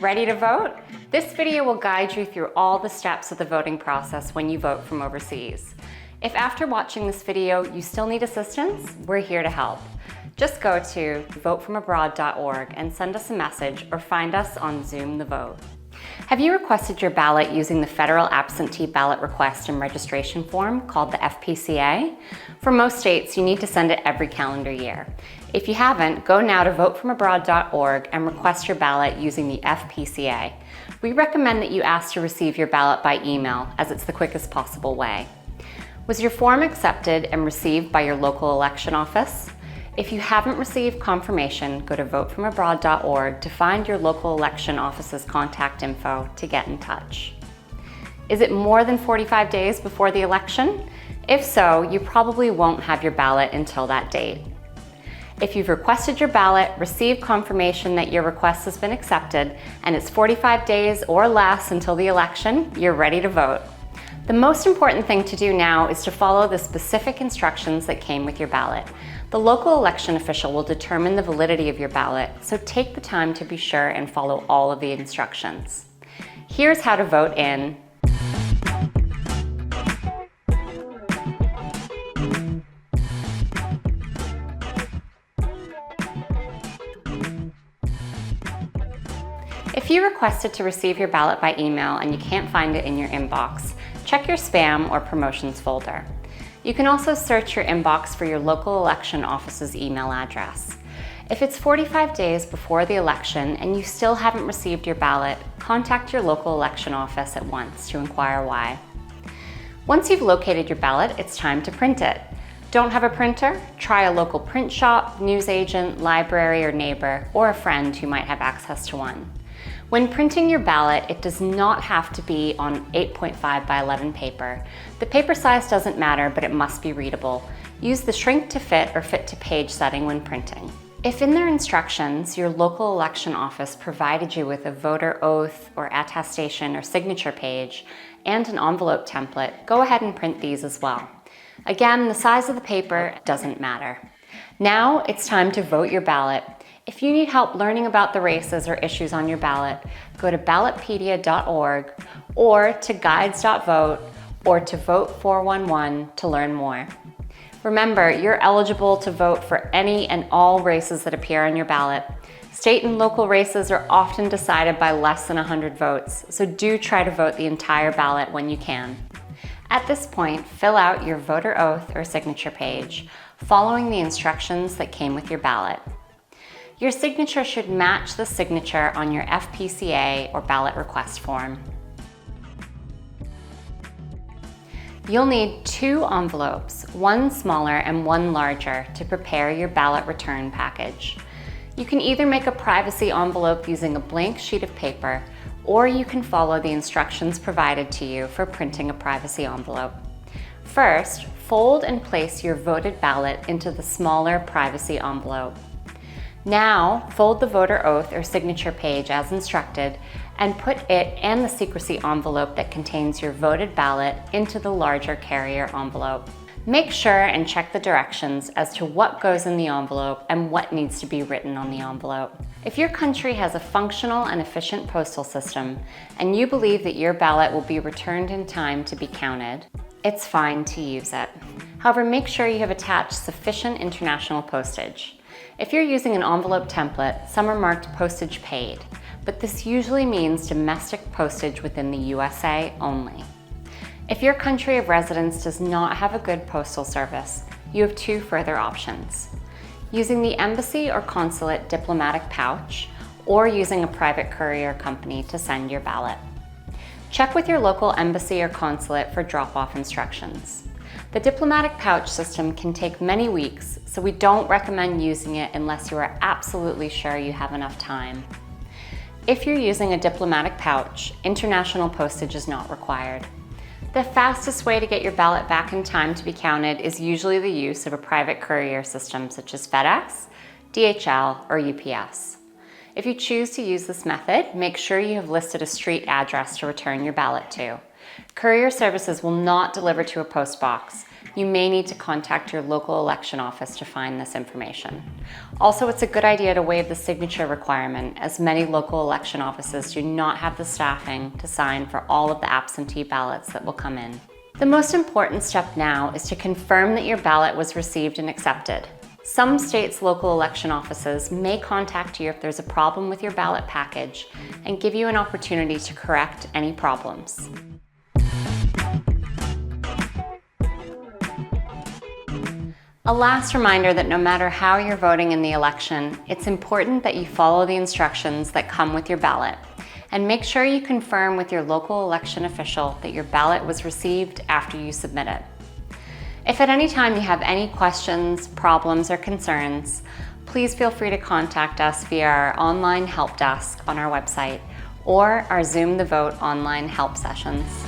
Ready to vote? This video will guide you through all the steps of the voting process when you vote from overseas. If after watching this video you still need assistance, we're here to help. Just go to votefromabroad.org and send us a message or find us on Zoom the Vote. Have you requested your ballot using the federal Absentee Ballot Request and Registration Form called the FPCA? For most states, you need to send it every calendar year. If you haven't, go now to votefromabroad.org and request your ballot using the FPCA. We recommend that you ask to receive your ballot by email, as it's the quickest possible way. Was your form accepted and received by your local election office? If you haven't received confirmation, go to votefromabroad.org to find your local election office's contact info to get in touch. Is it more than 45 days before the election? If so, you probably won't have your ballot until that date. If you've requested your ballot, received confirmation that your request has been accepted, and it's 45 days or less until the election, you're ready to vote. The most important thing to do now is to follow the specific instructions that came with your ballot. The local election official will determine the validity of your ballot, so take the time to be sure and follow all of the instructions. Here's how to vote in If you requested to receive your ballot by email and you can't find it in your inbox, check your spam or promotions folder. You can also search your inbox for your local election office's email address. If it's 45 days before the election and you still haven't received your ballot, contact your local election office at once to inquire why. Once you've located your ballot, it's time to print it. Don't have a printer? Try a local print shop, newsagent, library, or neighbor, or a friend who might have access to one. When printing your ballot, it does not have to be on 8.5 by 11 paper. The paper size doesn't matter, but it must be readable. Use the shrink to fit or fit to page setting when printing. If in their instructions, your local election office provided you with a voter oath or attestation or signature page and an envelope template, go ahead and print these as well. Again, the size of the paper doesn't matter. Now it's time to vote your ballot. If you need help learning about the races or issues on your ballot, go to ballotpedia.org or to guides.vote or to Vote 411 to learn more. Remember, you're eligible to vote for any and all races that appear on your ballot. State and local races are often decided by less than 100 votes, so do try to vote the entire ballot when you can. At this point, fill out your voter oath or signature page, following the instructions that came with your ballot. Your signature should match the signature on your FPCA or ballot request form. You'll need 2 envelopes, one smaller and one larger, to prepare your ballot return package. You can either make a privacy envelope using a blank sheet of paper, or you can follow the instructions provided to you for printing a privacy envelope. First, fold and place your voted ballot into the smaller privacy envelope. Now, fold the voter oath or signature page as instructed and put it and the secrecy envelope that contains your voted ballot into the larger carrier envelope. Make sure and check the directions as to what goes in the envelope and what needs to be written on the envelope. If your country has a functional and efficient postal system and you believe that your ballot will be returned in time to be counted, it's fine to use it. However, make sure you have attached sufficient international postage. If you're using an envelope template, some are marked postage paid, but this usually means domestic postage within the USA only. If your country of residence does not have a good postal service, you have 2 further options: using the embassy or consulate diplomatic pouch, or using a private courier company to send your ballot. Check with your local embassy or consulate for drop-off instructions. The diplomatic pouch system can take many weeks, so we don't recommend using it unless you are absolutely sure you have enough time. If you're using a diplomatic pouch, international postage is not required. The fastest way to get your ballot back in time to be counted is usually the use of a private courier system such as FedEx, DHL, or UPS. If you choose to use this method, make sure you have listed a street address to return your ballot to. Courier services will not deliver to a post box. you may need to contact your local election office to find this information. Also, it's a good idea to waive the signature requirement, as many local election offices do not have the staffing to sign for all of the absentee ballots that will come in. The most important step now is to confirm that your ballot was received and accepted. Some states' local election offices may contact you if there's a problem with your ballot package and give you an opportunity to correct any problems. A last reminder that no matter how you're voting in the election, it's important that you follow the instructions that come with your ballot, and make sure you confirm with your local election official that your ballot was received after you submit it. If at any time you have any questions, problems, or concerns, please feel free to contact us via our online help desk on our website or our Zoom the Vote online help sessions.